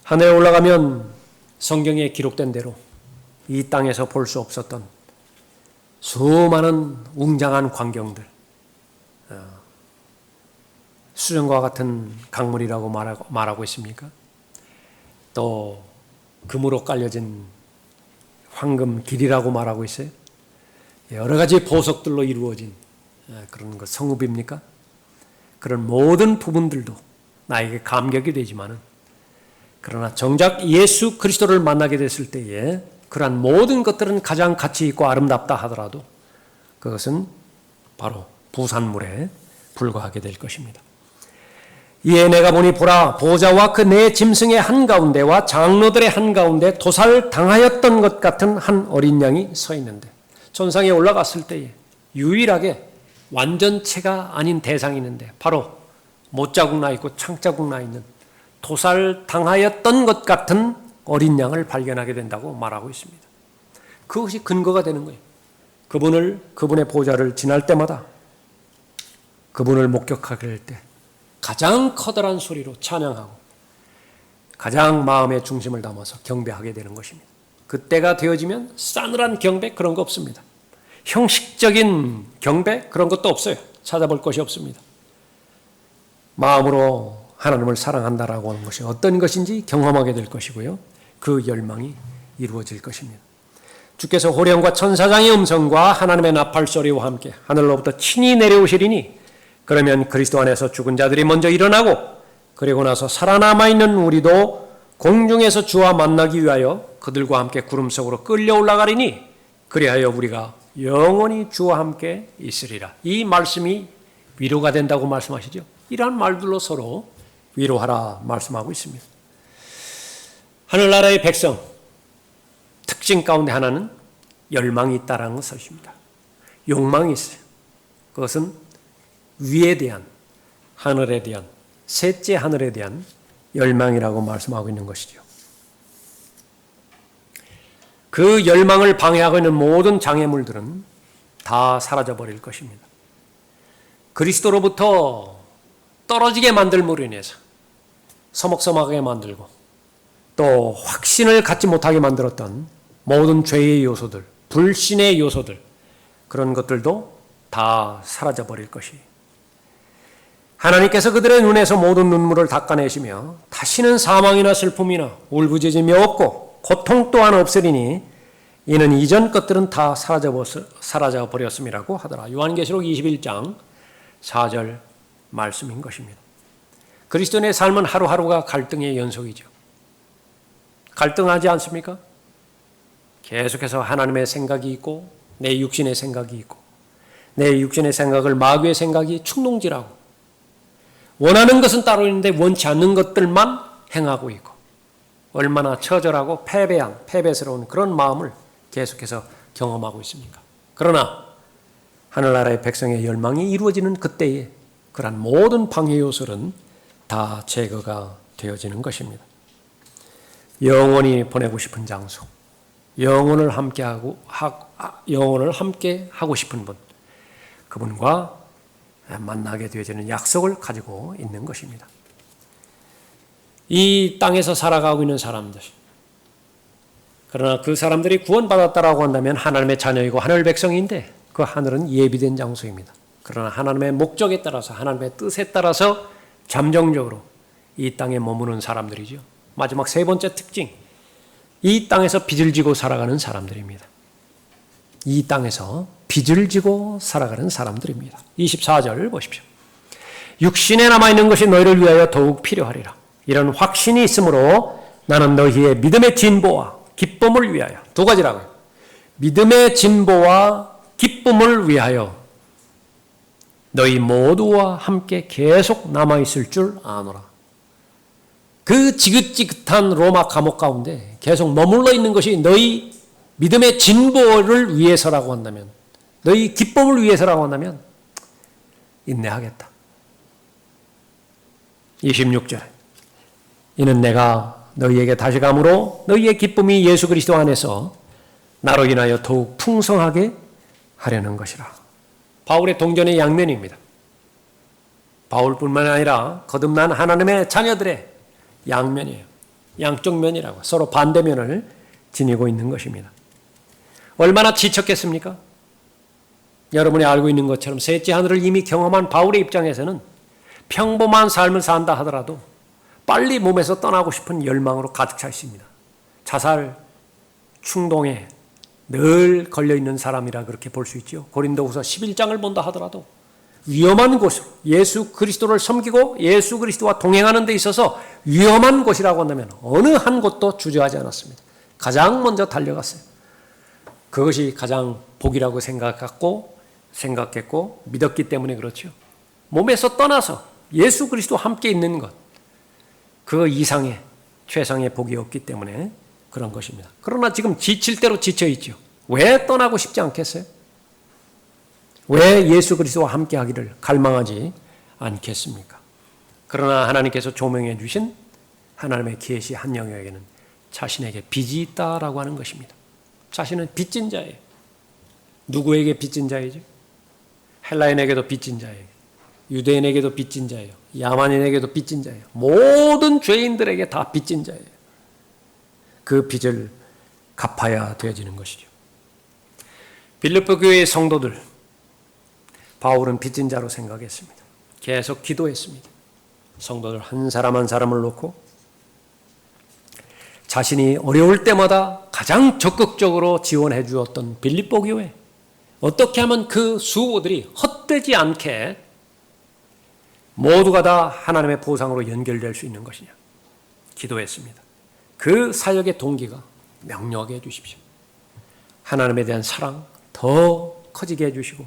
Speaker 1: 하늘에 올라가면 성경에 기록된 대로 이 땅에서 볼 수 없었던 수많은 웅장한 광경들, 수정과 같은 강물이라고 말하고 있습니까? 또 금으로 깔려진 황금 길이라고 말하고 있어요. 여러 가지 보석들로 이루어진 그런 것 성읍입니까? 그런 모든 부분들도 나에게 감격이 되지만은, 그러나 정작 예수 그리스도를 만나게 됐을 때에 그러한 모든 것들은 가장 가치 있고 아름답다 하더라도 그것은 바로 부산물에 불과하게 될 것입니다. 이에 내가 보니 보라, 보좌와 그 네 짐승의 한가운데와 장로들의 한가운데 도살당하였던 것 같은 한 어린 양이 서 있는데, 천상에 올라갔을 때에 유일하게 완전체가 아닌 대상이 있는데 바로 못자국 나 있고 창자국 나 있는 도살당하였던 것 같은 어린 양을 발견하게 된다고 말하고 있습니다. 그것이 근거가 되는 거예요. 그분의 보좌를 지날 때마다 그분을 목격하게 될 때 가장 커다란 소리로 찬양하고 가장 마음의 중심을 담아서 경배하게 되는 것입니다. 그때가 되어지면 싸늘한 경배 그런 거 없습니다. 형식적인 경배 그런 것도 없어요. 찾아볼 것이 없습니다. 마음으로 하나님을 사랑한다라고 하는 것이 어떤 것인지 경험하게 될 것이고요. 그 열망이 이루어질 것입니다. 주께서 호령과 천사장의 음성과 하나님의 나팔 소리와 함께 하늘로부터 친히 내려오시리니, 그러면 그리스도 안에서 죽은 자들이 먼저 일어나고 그리고 나서 살아남아 있는 우리도 공중에서 주와 만나기 위하여 그들과 함께 구름 속으로 끌려 올라가리니, 그리하여 우리가 영원히 주와 함께 있으리라. 이 말씀이 위로가 된다고 말씀하시죠. 이러한 말들로 서로 위로하라 말씀하고 있습니다. 하늘나라의 백성 특징 가운데 하나는 열망이 있다라는 것입니다. 욕망이 있어요. 그것은 위에 대한, 하늘에 대한, 셋째 하늘에 대한 열망이라고 말씀하고 있는 것이죠. 그 열망을 방해하고 있는 모든 장애물들은 다 사라져버릴 것입니다. 그리스도로부터 떨어지게 만들므로 인해서 서먹서먹하게 만들고 또 확신을 갖지 못하게 만들었던 모든 죄의 요소들, 불신의 요소들, 그런 것들도 다 사라져버릴 것이, 하나님께서 그들의 눈에서 모든 눈물을 닦아내시며 다시는 사망이나 슬픔이나 울부짖음이 없고 고통 또한 없으리니 이는 이전 것들은 다 사라져버렸음이라고 하더라. 요한계시록 21장 4절 말씀인 것입니다. 그리스도인의 삶은 하루하루가 갈등의 연속이죠. 갈등하지 않습니까? 계속해서 하나님의 생각이 있고 내 육신의 생각이 있고 내 육신의 생각을 마귀의 생각이 충동질하고 원하는 것은 따로 있는데 원치 않는 것들만 행하고 있고 얼마나 처절하고 패배스러운 그런 마음을 계속해서 경험하고 있습니까? 그러나 하늘나라의 백성의 열망이 이루어지는 그때에 그러한 모든 방해 요소는 다 제거가 되어지는 것입니다. 영원히 보내고 싶은 장소, 영원을 함께 하고 싶은 분, 그분과 만나게 되어지는 약속을 가지고 있는 것입니다. 이 땅에서 살아가고 있는 사람들, 그러나 그 사람들이 구원받았다라고 한다면 하나님의 자녀이고 하늘 백성인데 그 하늘은 예비된 장소입니다. 그러나 하나님의 목적에 따라서, 하나님의 뜻에 따라서 잠정적으로 이 땅에 머무는 사람들이죠. 마지막 세 번째 특징, 이 땅에서 빚을 지고 살아가는 사람들입니다. 이 땅에서 빚을 지고 살아가는 사람들입니다. 24절 보십시오. 육신에 남아있는 것이 너희를 위하여 더욱 필요하리라. 이런 확신이 있으므로 나는 너희의 믿음의 진보와 기쁨을 위하여, 두 가지라고요. 믿음의 진보와 기쁨을 위하여 너희 모두와 함께 계속 남아있을 줄 아노라. 그 지긋지긋한 로마 감옥 가운데 계속 머물러 있는 것이 너희 믿음의 진보를 위해서라고 한다면, 너희 기쁨을 위해서라고 한다면 인내하겠다. 26절에 이는 내가 너희에게 다시감으로 너희의 기쁨이 예수 그리스도 안에서 나로 인하여 더욱 풍성하게 하려는 것이라. 바울의 동전의 양면입니다. 바울뿐만 아니라 거듭난 하나님의 자녀들의 양면이에요. 양쪽 면이라고 서로 반대면을 지니고 있는 것입니다. 얼마나 지쳤겠습니까? 여러분이 알고 있는 것처럼 셋째 하늘을 이미 경험한 바울의 입장에서는 평범한 삶을 산다 하더라도 빨리 몸에서 떠나고 싶은 열망으로 가득 차 있습니다. 자살 충동에 늘 걸려있는 사람이라 그렇게 볼 수 있죠. 고린도후서 11장을 본다 하더라도 위험한 곳으로 예수 그리스도를 섬기고 예수 그리스도와 동행하는 데 있어서 위험한 곳이라고 한다면 어느 한 곳도 주저하지 않았습니다. 가장 먼저 달려갔어요. 그것이 가장 복이라고 생각했고 믿었기 때문에 그렇죠. 몸에서 떠나서 예수 그리스도와 함께 있는 것, 그 이상의 최상의 복이 없기 때문에 그런 것입니다. 그러나 지금 지칠 대로 지쳐 있죠. 왜 떠나고 싶지 않겠어요? 왜 예수 그리스도와 함께 하기를 갈망하지 않겠습니까? 그러나 하나님께서 조명해 주신 하나님의 계시 한 영역에는 자신에게 빚이 있다라고 하는 것입니다. 자신은 빚진 자예요. 누구에게 빚진 자이죠? 헬라인에게도 빚진 자예요. 유대인에게도 빚진 자예요. 야만인에게도 빚진 자예요. 모든 죄인들에게 다 빚진 자예요. 그 빚을 갚아야 되어지는 것이죠. 빌립보 교회의 성도들, 바울은 빚진 자로 생각했습니다. 계속 기도했습니다. 성도들 한 사람 한 사람을 놓고 자신이 어려울 때마다 가장 적극적으로 지원해 주었던 빌립보 교회, 어떻게 하면 그 수고들이 헛되지 않게 모두가 다 하나님의 보상으로 연결될 수 있는 것이냐 기도했습니다. 그 사역의 동기가 명료하게 해주십시오. 하나님에 대한 사랑 더 커지게 해주시고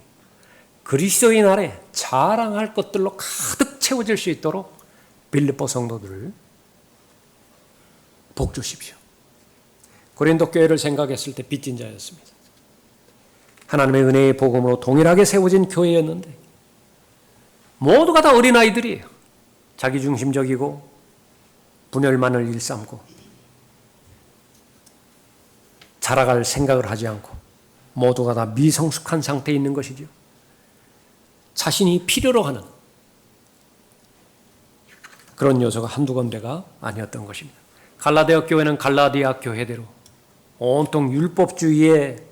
Speaker 1: 그리스도인 아래 자랑할 것들로 가득 채워질 수 있도록 빌립보 성도들을 복 주십시오. 고린도 교회를 생각했을 때 빚진 자였습니다. 하나님의 은혜의 복음으로 동일하게 세워진 교회였는데 모두가 다 어린아이들이에요. 자기중심적이고 분열만을 일삼고 자라갈 생각을 하지 않고 모두가 다 미성숙한 상태에 있는 것이죠. 자신이 필요로 하는 그런 요소가 한두 군데가 아니었던 것입니다. 갈라디아 교회는 갈라디아 교회대로 온통 율법주의의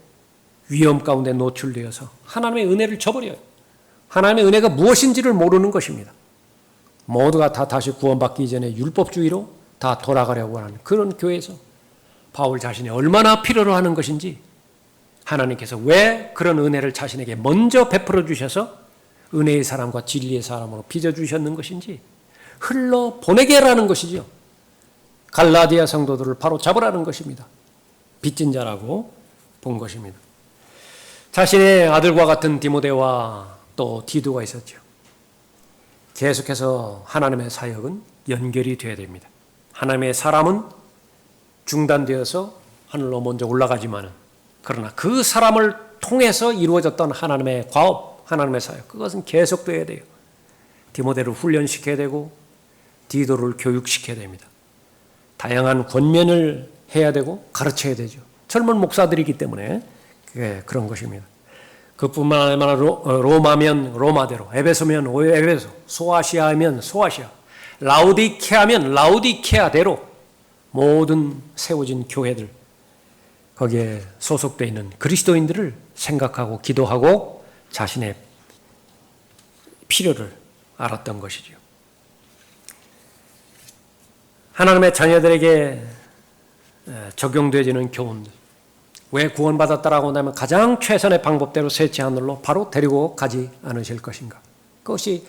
Speaker 1: 위험 가운데 노출되어서 하나님의 은혜를 저버려요. 하나님의 은혜가 무엇인지를 모르는 것입니다. 모두가 다 다시 구원받기 이전에 율법주의로 다 돌아가려고 하는 그런 교회에서 바울 자신이 얼마나 필요로 하는 것인지, 하나님께서 왜 그런 은혜를 자신에게 먼저 베풀어 주셔서 은혜의 사람과 진리의 사람으로 빚어주셨는 것인지 흘러보내게라는 것이죠. 갈라디아 성도들을 바로 잡으라는 것입니다. 빚진 자라고 본 것입니다. 자신의 아들과 같은 디모데와 또 디도가 있었죠. 계속해서 하나님의 사역은 연결이 되어야 됩니다. 하나님의 사람은 중단되어서 하늘로 먼저 올라가지만은, 그러나 그 사람을 통해서 이루어졌던 하나님의 과업, 하나님의 사역, 그것은 계속되어야 돼요. 디모데를 훈련시켜야 되고 디도를 교육시켜야 됩니다. 다양한 권면을 해야 되고 가르쳐야 되죠. 젊은 목사들이기 때문에 그런 것입니다. 그뿐만 아니라 로마면 로마대로, 에베소면 에베소, 소아시아면 소아시아, 라우디케아면 라우디케아대로 모든 세워진 교회들, 거기에 소속되어 있는 그리스도인들을 생각하고 기도하고 자신의 필요를 알았던 것이죠. 하나님의 자녀들에게 적용되어지는 교훈들, 왜 구원받았다라고 한다면 가장 최선의 방법대로 셋째 하늘로 바로 데리고 가지 않으실 것인가? 그것이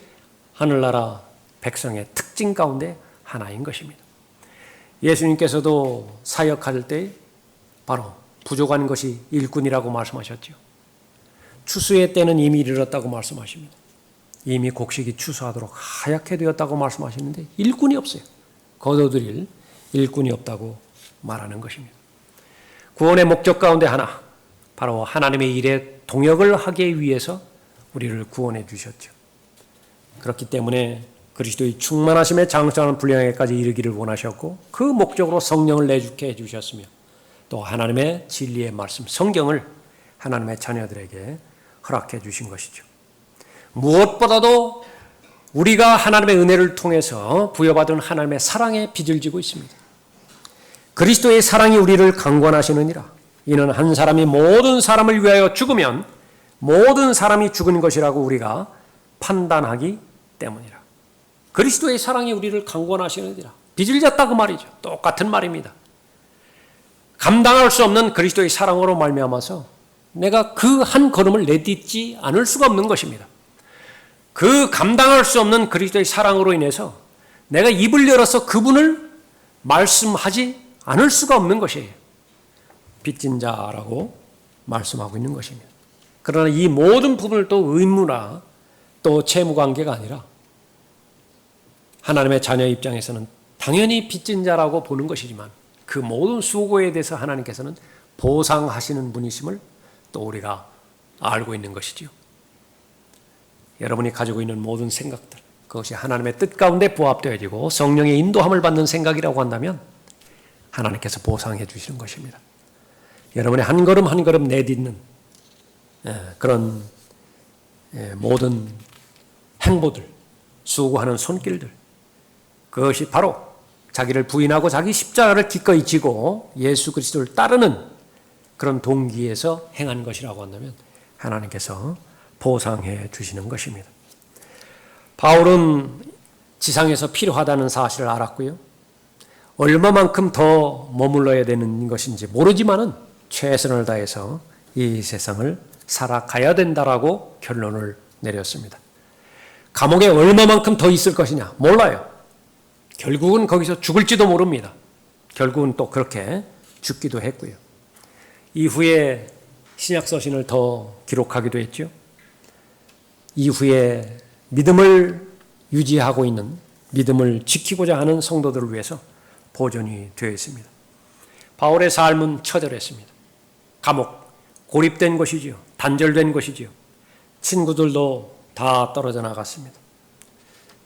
Speaker 1: 하늘나라 백성의 특징 가운데 하나인 것입니다. 예수님께서도 사역할 때 바로 부족한 것이 일꾼이라고 말씀하셨죠. 추수의 때는 이미 이르렀다고 말씀하십니다. 이미 곡식이 추수하도록 하얗게 되었다고 말씀하시는데 일꾼이 없어요. 거둬들일 일꾼이 없다고 말하는 것입니다. 구원의 목적 가운데 하나, 바로 하나님의 일에 동역을 하기 위해서 우리를 구원해 주셨죠. 그렇기 때문에 그리스도의 충만하심에 장성한 분량에까지 이르기를 원하셨고 그 목적으로 성령을 내주게 해주셨으며 또 하나님의 진리의 말씀, 성경을 하나님의 자녀들에게 허락해 주신 것이죠. 무엇보다도 우리가 하나님의 은혜를 통해서 부여받은 하나님의 사랑에 빚을 지고 있습니다. 그리스도의 사랑이 우리를 강권하시느니라. 이는 한 사람이 모든 사람을 위하여 죽으면 모든 사람이 죽은 것이라고 우리가 판단하기 때문이라. 그리스도의 사랑이 우리를 강권하시느니라. 빚을 졌다 그 말이죠. 똑같은 말입니다. 감당할 수 없는 그리스도의 사랑으로 말미암아서 내가 그 한 걸음을 내딛지 않을 수가 없는 것입니다. 그 감당할 수 없는 그리스도의 사랑으로 인해서 내가 입을 열어서 그분을 말씀하지 않을 수가 없는 것이에요. 빚진 자라고 말씀하고 있는 것입니다. 그러나 이 모든 부분을 또 의무나 또 채무관계가 아니라 하나님의 자녀 입장에서는 당연히 빚진 자라고 보는 것이지만 그 모든 수고에 대해서 하나님께서는 보상하시는 분이심을 또 우리가 알고 있는 것이지요. 여러분이 가지고 있는 모든 생각들, 그것이 하나님의 뜻 가운데 부합되어지고 성령의 인도함을 받는 생각이라고 한다면 하나님께서 보상해 주시는 것입니다. 여러분의 한 걸음 한 걸음 내딛는 그런 모든 행보들, 수고하는 손길들, 그것이 바로 자기를 부인하고 자기 십자가를 기꺼이 지고 예수 그리스도를 따르는 그런 동기에서 행한 것이라고 한다면 하나님께서 보상해 주시는 것입니다. 바울은 지상에서 필요하다는 사실을 알았고요. 얼마만큼 더 머물러야 되는 것인지 모르지만은 최선을 다해서 이 세상을 살아가야 된다라고 결론을 내렸습니다. 감옥에 얼마만큼 더 있을 것이냐 몰라요. 결국은 거기서 죽을지도 모릅니다. 결국은 또 그렇게 죽기도 했고요. 이후에 신약 서신을 더 기록하기도 했죠. 이후에 믿음을 유지하고 있는, 믿음을 지키고자 하는 성도들을 위해서 보존이 되어 있습니다. 바울의 삶은 처절했습니다. 감옥, 고립된 것이지요. 단절된 것이지요. 친구들도 다 떨어져 나갔습니다.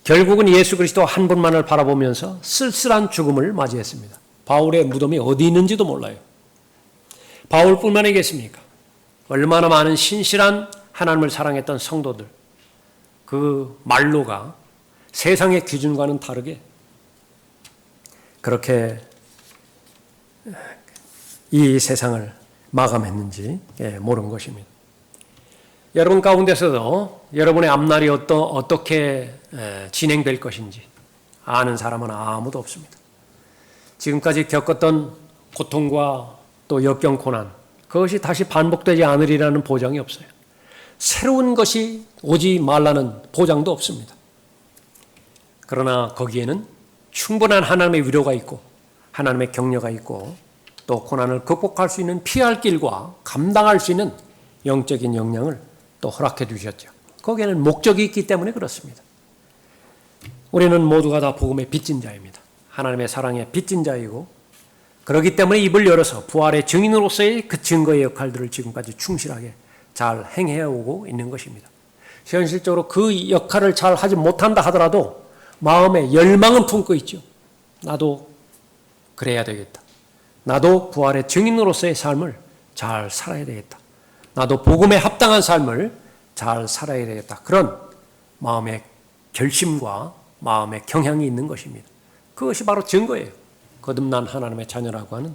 Speaker 1: 결국은 예수 그리스도 한 분만을 바라보면서 쓸쓸한 죽음을 맞이했습니다. 바울의 무덤이 어디 있는지도 몰라요. 바울뿐만이겠습니까? 얼마나 많은 신실한 하나님을 사랑했던 성도들, 그 말로가 세상의 기준과는 다르게 그렇게 이 세상을 마감했는지 모르는 것입니다. 여러분 가운데서도 여러분의 앞날이 어떻게 진행될 것인지 아는 사람은 아무도 없습니다. 지금까지 겪었던 고통과 또 역경 고난, 그것이 다시 반복되지 않으리라는 보장이 없어요. 새로운 것이 오지 말라는 보장도 없습니다. 그러나 거기에는 충분한 하나님의 위로가 있고 하나님의 격려가 있고 또 고난을 극복할 수 있는 피할 길과 감당할 수 있는 영적인 역량을 또 허락해 주셨죠. 거기에는 목적이 있기 때문에 그렇습니다. 우리는 모두가 다 복음의 빚진 자입니다. 하나님의 사랑의 빚진 자이고 그렇기 때문에 입을 열어서 부활의 증인으로서의 그 증거의 역할들을 지금까지 충실하게 잘 행해오고 있는 것입니다. 현실적으로 그 역할을 잘 하지 못한다 하더라도 마음에 열망은 품고 있죠. 나도 그래야 되겠다. 나도 부활의 증인으로서의 삶을 잘 살아야 되겠다. 나도 복음에 합당한 삶을 잘 살아야 되겠다. 그런 마음의 결심과 마음의 경향이 있는 것입니다. 그것이 바로 증거예요. 거듭난 하나님의 자녀라고 하는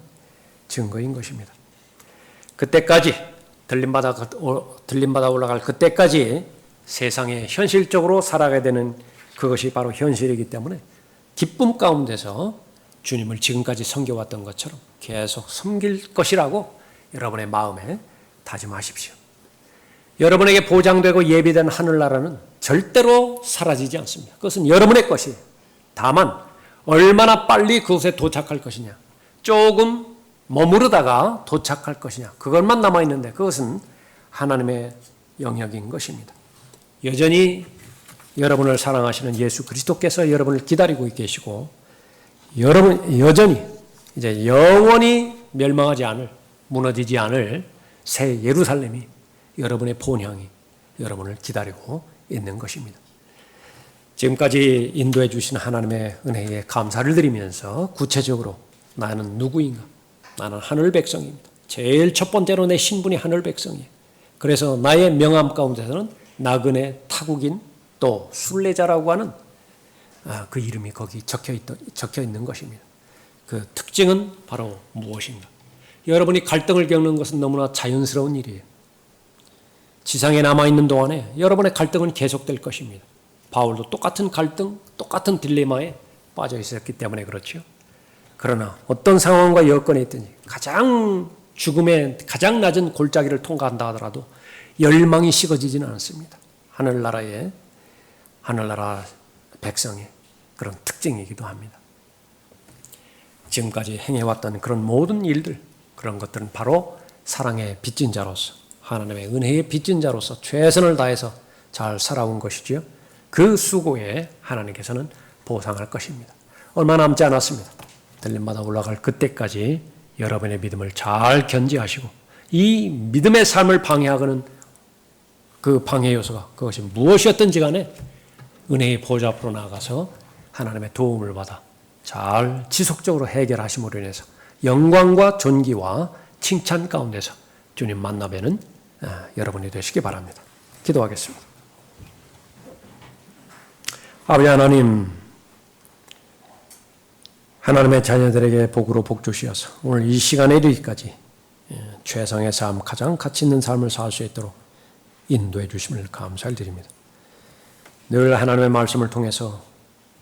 Speaker 1: 증거인 것입니다. 그때까지 들림받아 올라갈 그때까지 세상에 현실적으로 살아가야 되는 그것이 바로 현실이기 때문에 기쁨 가운데서 주님을 지금까지 섬겨왔던 것처럼 계속 섬길 것이라고 여러분의 마음에 다짐하십시오. 여러분에게 보장되고 예비된 하늘나라는 절대로 사라지지 않습니다. 그것은 여러분의 것이에요. 다만 얼마나 빨리 그곳에 도착할 것이냐, 조금 머무르다가 도착할 것이냐, 그것만 남아있는데 그것은 하나님의 영역인 것입니다. 여전히 여러분을 사랑하시는 예수 그리스도께서 여러분을 기다리고 계시고, 여러분 여전히 이제 영원히 멸망하지 않을, 무너지지 않을 새 예루살렘이, 여러분의 본향이 여러분을 기다리고 있는 것입니다. 지금까지 인도해 주신 하나님의 은혜에 감사를 드리면서 구체적으로 나는 누구인가? 나는 하늘 백성입니다. 제일 첫 번째로 내 신분이 하늘 백성이에요. 그래서 나의 명함 가운데서는 나그네 타국인 또 순례자라고 하는 그 이름이 거기 적혀 있는 것입니다. 그 특징은 바로 무엇인가? 여러분이 갈등을 겪는 것은 너무나 자연스러운 일이에요. 지상에 남아있는 동안에 여러분의 갈등은 계속될 것입니다. 바울도 똑같은 갈등, 똑같은 딜레마에 빠져 있었기 때문에 그렇죠. 그러나 어떤 상황과 여건에 있든지 가장 죽음의 가장 낮은 골짜기를 통과한다 하더라도 열망이 식어지지는 않습니다. 하늘나라 백성의 그런 특징이기도 합니다. 지금까지 행해왔던 그런 모든 일들, 그런 것들은 바로 사랑의 빚진 자로서, 하나님의 은혜의 빚진 자로서 최선을 다해서 잘 살아온 것이지요. 그 수고에 하나님께서는 보상할 것입니다. 얼마 남지 않았습니다. 들림마다 올라갈 그때까지 여러분의 믿음을 잘 견지하시고, 이 믿음의 삶을 방해하고는 그 방해 요소가 그것이 무엇이었든지 간에 은혜의 보좌 앞으로 나아가서 하나님의 도움을 받아 잘 지속적으로 해결하심으로 인해서 영광과 존귀와 칭찬 가운데서 주님 만나 뵈는 여러분이 되시기 바랍니다. 기도하겠습니다. 아버지 하나님, 하나님의 자녀들에게 복으로 복 주시어서 오늘 이 시간에 이르기까지 최상의 삶, 가장 가치 있는 삶을 살 수 있도록 인도해 주심을 감사를 드립니다. 늘 하나님의 말씀을 통해서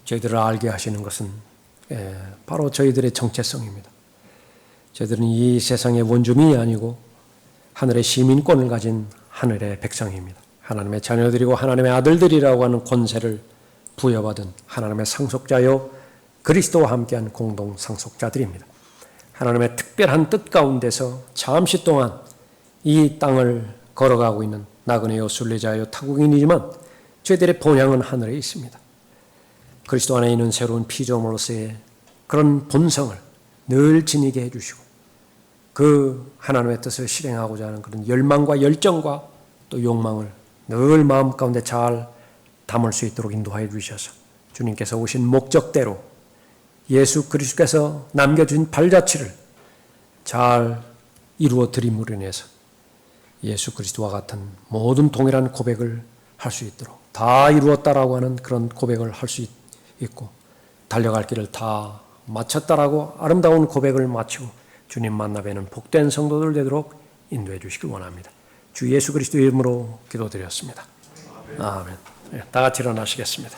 Speaker 1: 저희들을 알게 하시는 것은 바로 저희들의 정체성입니다. 저희들은 이 세상의 원주민이 아니고 하늘의 시민권을 가진 하늘의 백성입니다. 하나님의 자녀들이고 하나님의 아들들이라고 하는 권세를 부여받은 하나님의 상속자요 그리스도와 함께한 공동 상속자들입니다. 하나님의 특별한 뜻 가운데서 잠시 동안 이 땅을 걸어가고 있는 나그네요 순례자요 타국인이지만 저희들의 본향은 하늘에 있습니다. 그리스도 안에 있는 새로운 피조물로서의 그런 본성을 늘 지니게 해주시고, 그 하나님의 뜻을 실행하고자 하는 그런 열망과 열정과 또 욕망을 늘 마음 가운데 잘 담을 수 있도록 인도하여 주셔서 주님께서 오신 목적대로 예수 그리스도께서 남겨준 발자취를 잘 이루어 드림으로 인해서 예수 그리스도와 같은 모든 동일한 고백을 할 수 있도록, 다 이루었다라고 하는 그런 고백을 할 수 있고, 달려갈 길을 다 마쳤다라고 아름다운 고백을 마치고 주님 만나 뵈는 복된 성도들 되도록 인도해 주시길 원합니다. 주 예수 그리스도 이름으로 기도드렸습니다. 아멘. 다 같이 일어나시겠습니다.